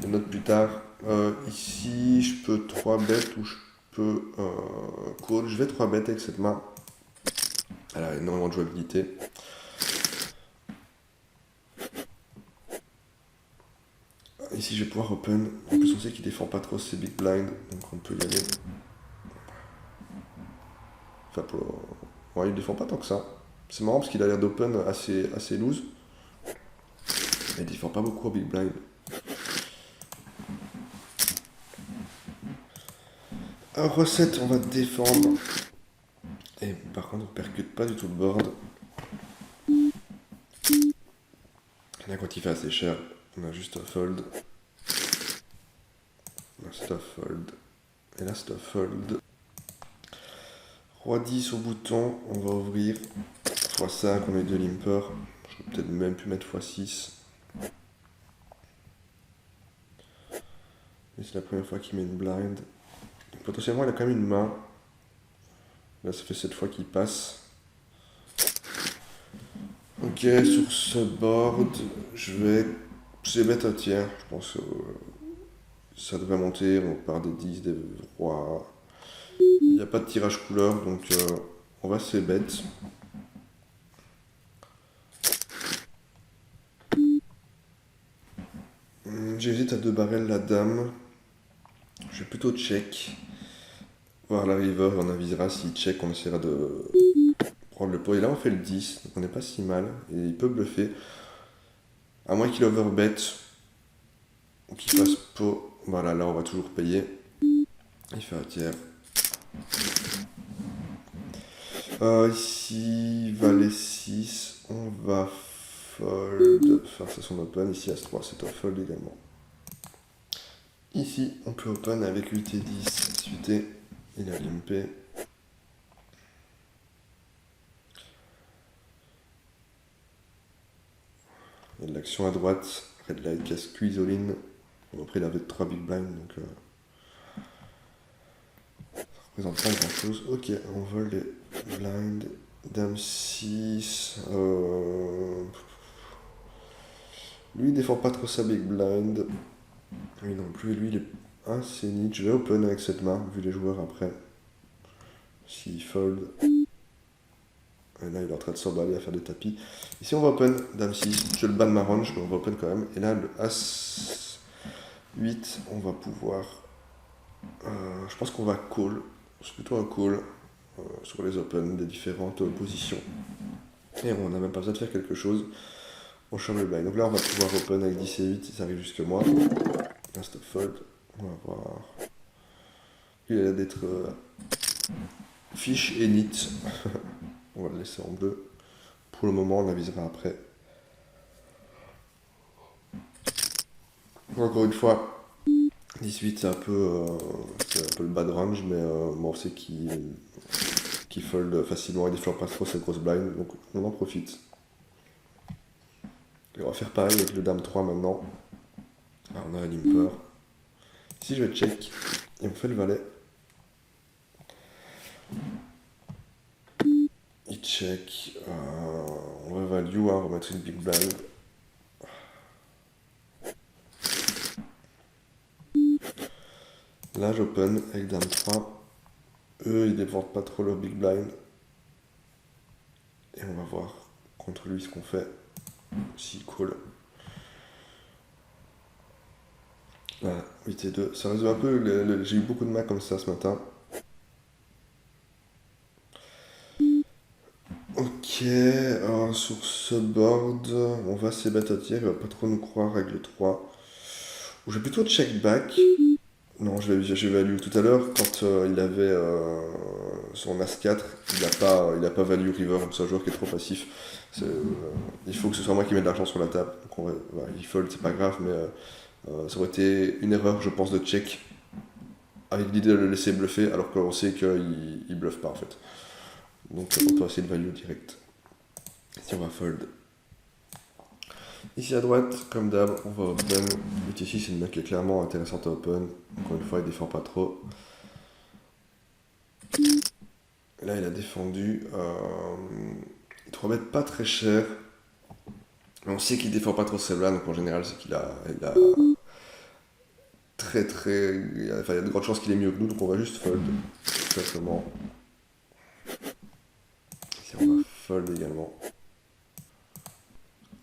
notes plus tard. Ici, je peux 3 bêtes ou je peux call. Je vais 3 bêtes avec cette main. Elle a énormément de jouabilité. Ici, je vais pouvoir open. En plus, on sait qu'il défend pas trop ses big blinds, donc on peut y aller. Enfin, ouais, il défend pas tant que ça. C'est marrant parce qu'il a l'air d'open assez loose. Mais il défend pas beaucoup au big blind. À recette, on va défendre. Et par contre, on percute pas du tout le board. Là, quand il fait assez cher, on a juste un fold. Là, c'est un fold. Et là, c'est un fold. Roi 10 au bouton, on va ouvrir. x5, on a eu 2 limpers. J'aurais peut-être même pu mettre x6. Et c'est la première fois qu'il met une blind. Donc, potentiellement, il a quand même une main. Là, ça fait 7 fois qu'il passe. Ok, sur ce board, je vais mettre un tiers. Je pense que ça devrait monter. On part des 10, des rois. Il n'y a pas de tirage couleur, donc on va se bet. J'hésite à 2 barrels la dame. Je vais plutôt check. Voir la river, on avisera. S'il check, on essaiera de prendre le pot. Et là, on fait le 10, donc on n'est pas si mal. Et il peut bluffer. À moins qu'il overbet ou qu'il fasse pot. Voilà, là, on va toujours payer. Il fait un tiers. Ici, valet 6. On va fold. Enfin, c'est son open. Ici, As-3, c'est un fold également. Ici, on peut open avec 8 et 10. Suité, il a limpé. Il y a de l'action à droite. Red light qui a squeeze all in. Bon, après, il avait 3 big blinds, donc ça représente pas grand chose. Ok, on vole les blinds. Dame 6. Lui, il défend pas trop sa big blind. Lui non plus, lui, il est assez neat. Je vais open avec cette main, vu les joueurs après. S'il fold. Et là, il est en train de s'emballer à faire des tapis. Ici, on va open dame 6. Je le ban de ma range, mais on va open quand même. Et là, le As 8, on va pouvoir. Je pense qu'on va call. C'est plutôt un call sur les open des différentes positions. Et on n'a même pas besoin de faire quelque chose. On change le blind. Donc là, on va pouvoir open avec 10 et 8 si ça arrive jusque moi. Là, stop fold. On va voir. Lui, il a l'air d'être Fish et nit. On va le laisser en bleu. Pour le moment, on avisera après. Encore une fois, 18 c'est un peu le bad range, mais bon, on sait qu'il fold facilement et déflore pas trop cette grosse blind, donc on en profite. Et on va faire pareil avec le dame 3 maintenant. Alors on a un limper. Ici je vais check et on fait le valet. Il check. On va value, hein, on va mettre une big blind. Là j'open avec dame 3. Eux ils déportent pas trop leur big blind. Et on va voir contre lui ce qu'on fait. S'il call. Voilà, 8 et 2. Ça résume un peu, j'ai eu beaucoup de mains comme ça ce matin. Ok, alors sur ce board, on va se bet à tiers, il va pas trop nous croire avec le 3. Je vais plutôt check back. Non, je vais value. Tout à l'heure, quand il avait son As-4, il a pas value river, c'est un joueur qui est trop passif. Il faut que ce soit moi qui mette de l'argent sur la table. Donc il fold, c'est pas grave, mais ça aurait été une erreur, je pense, de check avec l'idée de le laisser bluffer, alors qu'on sait qu'il bluffe pas en fait. Donc on peut essayer de value direct. Ici on va fold. Ici à droite, comme d'hab, on va open. But ici c'est une main qui est clairement intéressante à open. Encore une fois, il défend pas trop. Là il a défendu. Il 3 bet pas très cher. Mais on sait qu'il défend pas trop celle-là, donc en général c'est qu'il a il y a de grandes chances qu'il est mieux que nous, donc on va juste fold. Tout simplement. Ici on va fold également.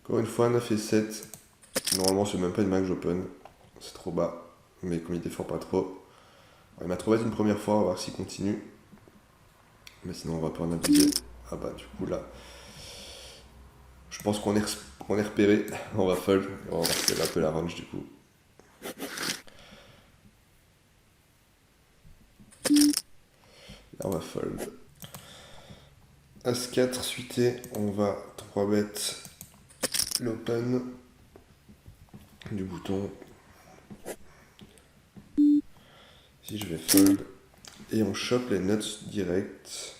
Encore une fois, 9 et 7. Normalement, c'est même pas une main que j'open. C'est trop bas. Mais comme il défend pas trop. Alors, il m'a trop bête une première fois, on va voir s'il continue. Mais sinon, on va pas en abuser. Ah bah, du coup, là. Je pense qu'on est repéré. On va fold. On va voir si c'est un peu la range du coup. Là, on va fold. As-4 suité. On va 3 bet l'open du bouton. Si je vais fold et on chope les nuts direct.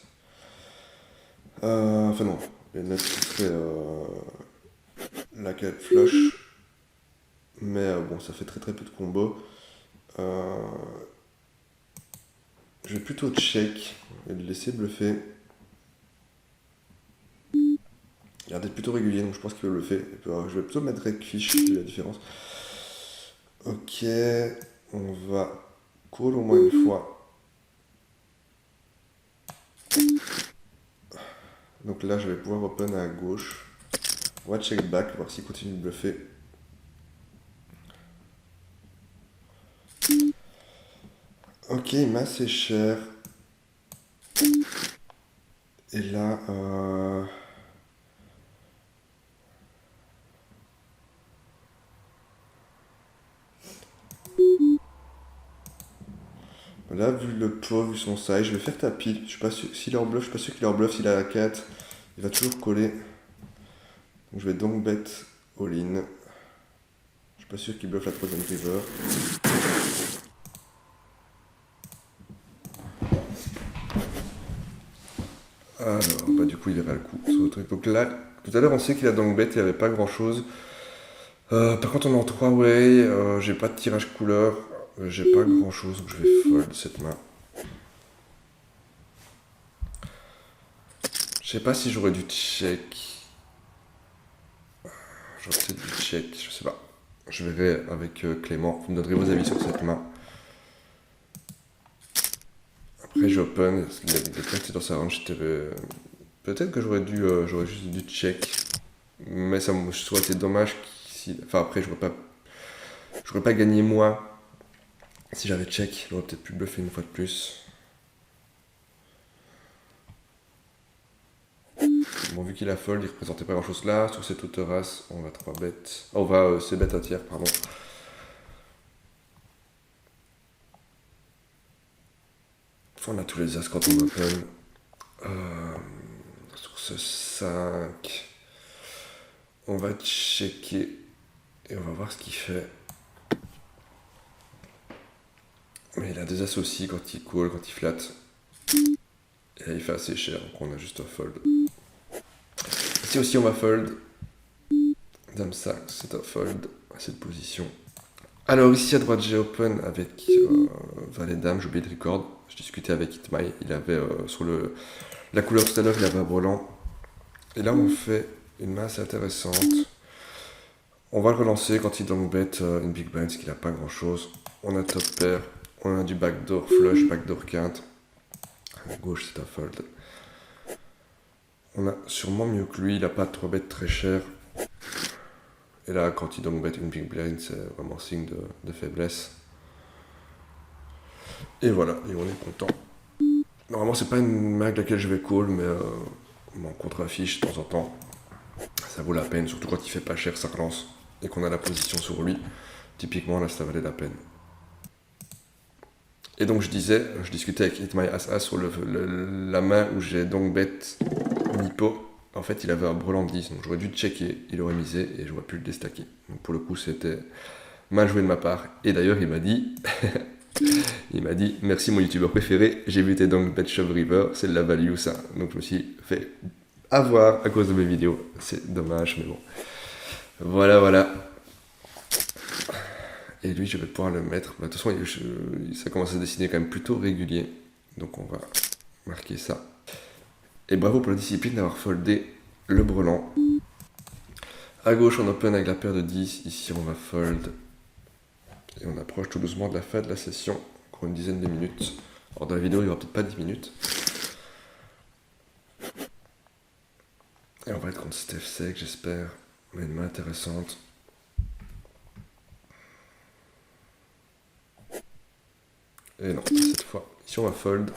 Enfin non, les nuts serait la 4 flush. Mais bon, ça fait très peu de combos. Je vais plutôt check et le laisser bluffer. Il a l'air d'être plutôt régulier, donc je pense qu'il va bluffer. Je vais plutôt mettre rec fish, c'est la différence. Ok, on va call au moins une fois. Donc là, je vais pouvoir open à gauche. On va check back, voir s'il continue de bluffer. Ok, il m'a assez cher. Et là, là, vu le pot, vu son size, je vais faire tapis. Je suis pas sûr, s'il est en bluff, je suis pas sûr qu'il est en bluff. S'il a la 4, il va toujours coller. Donc je vais donc bet all-in. Je suis pas sûr qu'il bluffe la troisième river. Alors, bah du coup, il verra le coup sur le truc. Donc là, tout à l'heure, on sait qu'il a donc bet, il n'y avait pas grand chose. Par contre, on est en 3-way, j'ai pas de tirage couleur, j'ai pas grand chose, donc je vais fold cette main. Je sais pas si j'aurais dû check. J'aurais peut-être dû check, je sais pas. Je verrai avec Clément, vous me donnerez vos avis sur cette main. Après, j'open, il y a des cartes dans sa range, peut-être que j'aurais juste dû check. Mais ça aurait été dommage enfin après, j'aurais pas gagné moi. Si j'avais check, j'aurais peut-être pu bluffer une fois de plus. Bon, vu qu'il a fold, il représentait pas grand chose là. Sur cette auto race, on va 3 bêtes. Oh, on va c'est bet à tiers, pardon. Enfin, on a tous les as quand on open. Sur ce 5, on va checker et on va voir ce qu'il fait. Mais il a des associés quand il call, quand il flatte. Et là, il fait assez cher, donc on a juste un fold. Ici aussi, on va fold. Dame 5, c'est un fold à cette position. Alors ici à droite, j'ai open avec Valet Dame, j'ai oublié de record. Je discutais avec Hitmai, il avait sur la couleur tout à l'heure, il avait un brelan. Et là, on fait une main assez intéressante. On va le relancer quand il donk bet une big blind, parce qu'il n'a pas grand chose. On a top pair, on a du backdoor flush, backdoor quinte. À gauche, c'est un fold. On a sûrement mieux que lui, il n'a pas de 3 bêtes très cher. Et là, quand il donk bet une big blind, c'est vraiment signe de faiblesse. Et voilà, et on est content. Normalement, c'est pas une main avec laquelle je vais call, mais en contre-affiche de temps en temps, ça vaut la peine, surtout quand il fait pas cher, ça relance, et qu'on a la position sur lui. Typiquement, là, ça valait la peine. Et donc, je discutais avec Hitmai As-As sur la main où j'ai donc bet Nippo. En fait, il avait un brelan de 10, donc j'aurais dû checker, il aurait misé, et j'aurais pu le déstacker. Donc, pour le coup, c'était mal joué de ma part. Et d'ailleurs, il m'a dit... Il m'a dit, merci mon youtubeur préféré, j'ai vu tes donc bet Shove River, c'est de la value ça. Donc je me suis fait avoir à cause de mes vidéos. C'est dommage, mais bon. Voilà. Et lui, je vais pouvoir le mettre. De toute façon, ça commence à se dessiner quand même plutôt régulier. Donc on va marquer ça. Et bravo pour la discipline d'avoir foldé le brelan. À gauche, on open avec la paire de 10. Ici, on va fold. Et on approche tout doucement de la fin de la session, encore une dizaine de minutes. Alors dans la vidéo, il n'y aura peut-être pas 10 minutes. Et on va être contre Steph Sec, j'espère. On a une main intéressante. Et non, cette fois. Ici, on va fold.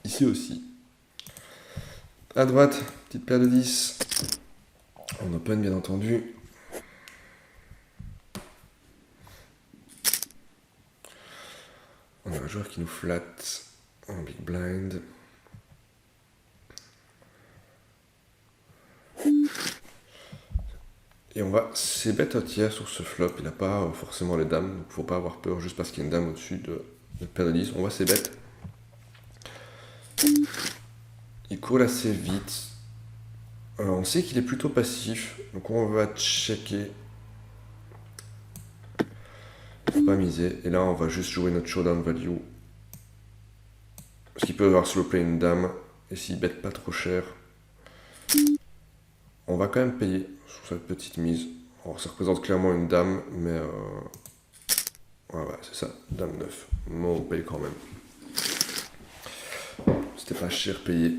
Ici aussi. À droite, petite paire de 10. On open, bien entendu. On a un joueur qui nous flatte en big blind. Et on va c-bet un tiers sur ce flop. Il n'a pas forcément les dames, donc il ne faut pas avoir peur juste parce qu'il y a une dame au-dessus de paire de 10. On va c-bet. Il coule assez vite. On sait qu'il est plutôt passif, donc on va checker. Faut pas miser. Et là, on va juste jouer notre showdown value. Parce qu'il peut avoir slow play une dame. Et s'il bet pas trop cher, on va quand même payer sur cette petite mise. Alors, ça représente clairement une dame, mais ouais, c'est ça, dame 9. Moi, on paye quand même. C'était pas cher payé.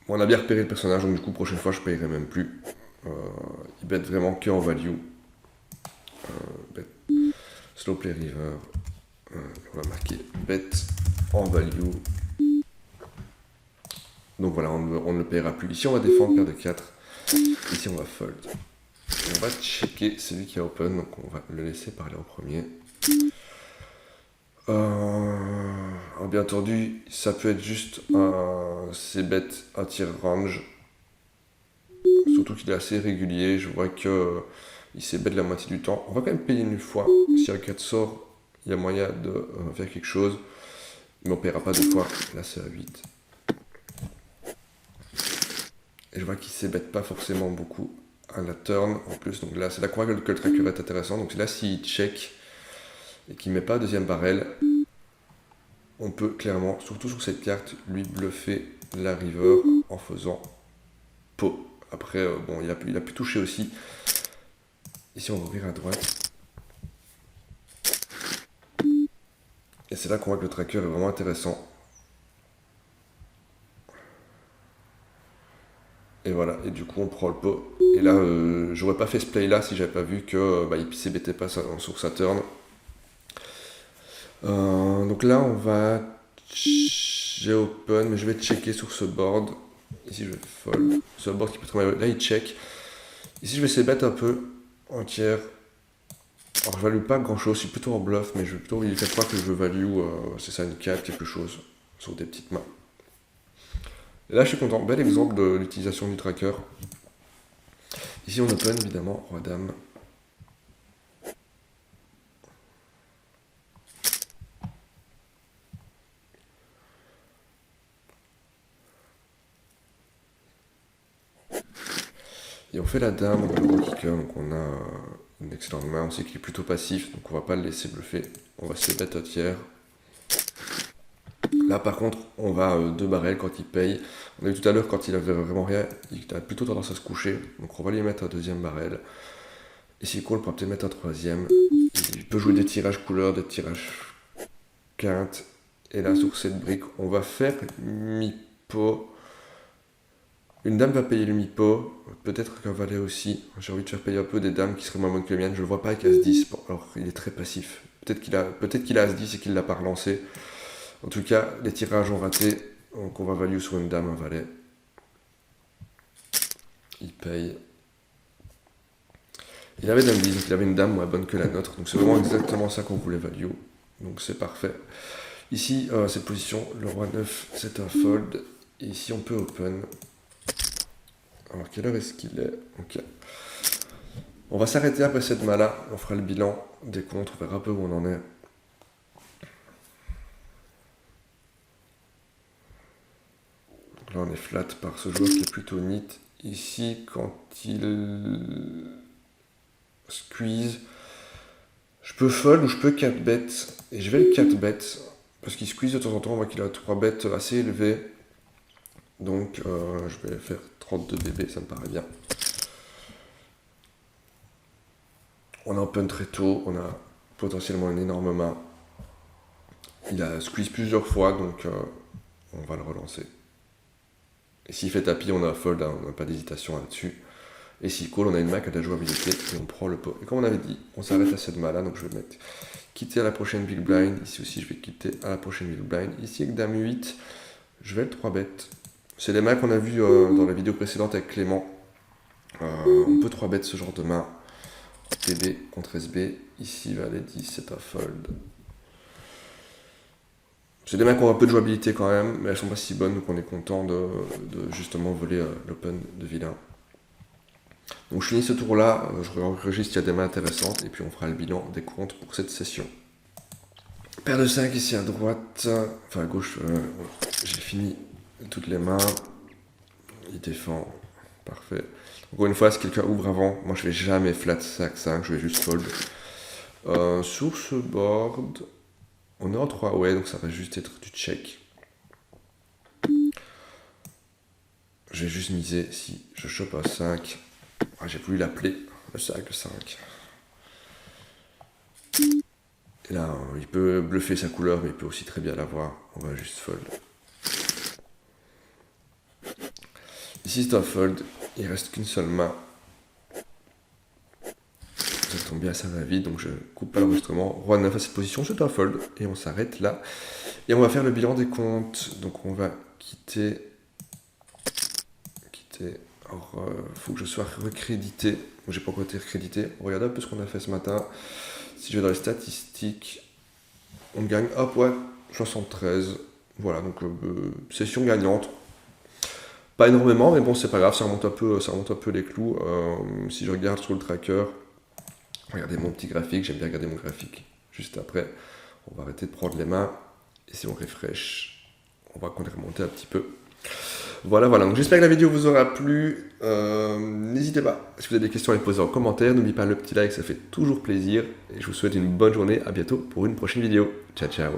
Bon, on a bien repéré le personnage, donc du coup, prochaine fois, je payerai même plus. Il bet vraiment que en value. Bet slow play river. On va marquer bet en value. Donc voilà, on ne le paiera plus. Ici, on va défendre paire de 4. Ici, on va fold. Et on va checker celui qui a open, donc on va le laisser parler en premier. Bien entendu, ça peut être juste un c-bet à tir range. Surtout qu'il est assez régulier. Je vois que il c-bet la moitié du temps. On va quand même payer une fois. Si un 4 sort, il y a moyen de faire quelque chose. Mais on ne paiera pas deux fois. Là, c'est à 8. Et je vois qu'il ne s'ébête pas forcément beaucoup à la turn en plus. Donc là, c'est là qu'on voit que le tracker va être intéressant. Donc là, s'il check et qu'il ne met pas deuxième barrel, on peut clairement, surtout sur cette carte, lui bluffer la river en faisant pot. Après, bon, il a pu toucher aussi. Ici, on va ouvrir à droite. Et c'est là qu'on voit que le tracker est vraiment intéressant. Et voilà, et du coup on prend le pot. Et là, j'aurais pas fait ce play là si j'avais pas vu que il s'ébêtait pas sur sa turn. Donc là on va... J'ai open, mais je vais checker sur ce board. Ici je vais fold. Ce board qui peut très mal... Là il check. Ici je vais c-bet un peu en tiers. Alors je value pas grand chose, je suis plutôt en bluff, mais je vais plutôt il fait croire que je veux value, c'est ça, une 4, quelque chose, sur des petites mains. Et là, je suis content. Bel exemple de l'utilisation du tracker. Ici, on open, évidemment, roi-dame. Et on fait la dame, on a le roi kicker, donc on a une excellente main. On sait qu'il est plutôt passif, donc on va pas le laisser bluffer. On va se bet au tiers. Là, par contre, on va 2 barrels quand il paye. On a vu tout à l'heure, quand il avait vraiment rien, il a plutôt tendance à se coucher. Donc on va lui mettre un 2e barrel. Et s'il colle, on pourra peut-être mettre un 3e. Il peut jouer des tirages couleurs, des tirages quinte. Et là, sur cette brique, on va faire mi-pot. Une dame va payer le mi-pot. Peut-être qu'un valet aussi. J'ai envie de faire payer un peu des dames qui seraient moins bonnes que les miennes. Je le vois pas avec As-10. Alors, il est très passif. Peut-être qu'il a As-10 et qu'il l'a pas relancé. En tout cas, les tirages ont raté. Donc on va value sur une dame, un valet. Il paye. Il avait dame 10, donc il avait une dame moins bonne que la nôtre. Donc c'est vraiment exactement ça qu'on voulait value. Donc c'est parfait. Ici, cette position, le roi 9, c'est un fold. Et ici, on peut open. Alors, quelle heure est-ce qu'il est? Ok. On va s'arrêter après cette main-là. On fera le bilan des comptes. On verra un peu où on en est. Donc là, on est flat par ce joueur qui est plutôt neat. Ici, quand il squeeze, je peux fold ou je peux 4 bet. Et je vais le 4 bet. Parce qu'il squeeze de temps en temps. On voit qu'il a 3 bets assez élevés. Donc, je vais faire 32 BB, ça me paraît bien. On a open très tôt, on a potentiellement une énorme main. Il a squeeze plusieurs fois, donc on va le relancer. Et s'il fait tapis, on a un fold, hein, on n'a pas d'hésitation là-dessus. Et s'il call, on a une main qui a de la jouabilité et on prend le pot. Et comme on avait dit, on s'arrête à cette main-là, donc je vais mettre quitter à la prochaine big blind. Ici aussi, je vais quitter à la prochaine big blind. Ici, avec dame 8, je vais le 3 bet. C'est les mains qu'on a vues dans la vidéo précédente avec Clément. On peut 3 bet ce genre de main. PB contre SB. Ici, valet 10, c'est un fold. C'est des mains qui ont un peu de jouabilité quand même, mais elles sont pas si bonnes, donc on est content de justement voler l'open de vilain. Donc je finis ce tour-là, je registre s'il y a des mains intéressantes, et puis on fera le bilan des comptes pour cette session. Paire de 5 ici à droite, enfin à gauche, j'ai fini toutes les mains. Il défend, parfait. Encore une fois, si quelqu'un ouvre avant, moi je vais jamais flat sac 5, je vais juste fold. Sur ce board, on est en 3 ouais, donc ça va juste être du check. Je vais juste miser si je chope un 5. Ah, j'ai voulu l'appeler le 5, le 5. Et là, il peut bluffer sa couleur, mais il peut aussi très bien l'avoir. On va juste fold. Ici, c'est un fold. Il reste qu'une seule main. Ça tombe bien, ça va vite, donc je coupe pas l'enregistrement. Roi 9 à cette position, c'est un fold. Et on s'arrête là. Et on va faire le bilan des comptes. Donc on va quitter. Alors, faut que je sois recrédité. J'ai pas encore été recrédité. Regardez un peu ce qu'on a fait ce matin. Si je vais dans les statistiques, on gagne, hop, ouais, 73. Voilà, donc session gagnante. Pas énormément, mais bon, c'est pas grave, ça remonte un peu les clous. Si je regarde sur le tracker, regardez mon petit graphique, j'aime bien regarder mon graphique. Juste après, on va arrêter de prendre les mains. Et si on refresh, on voit qu'on est remonté un petit peu. Voilà, donc j'espère que la vidéo vous aura plu. N'hésitez pas, si vous avez des questions à les poser en commentaire, n'oubliez pas le petit like, ça fait toujours plaisir. Et je vous souhaite une bonne journée, à bientôt pour une prochaine vidéo. Ciao, ciao.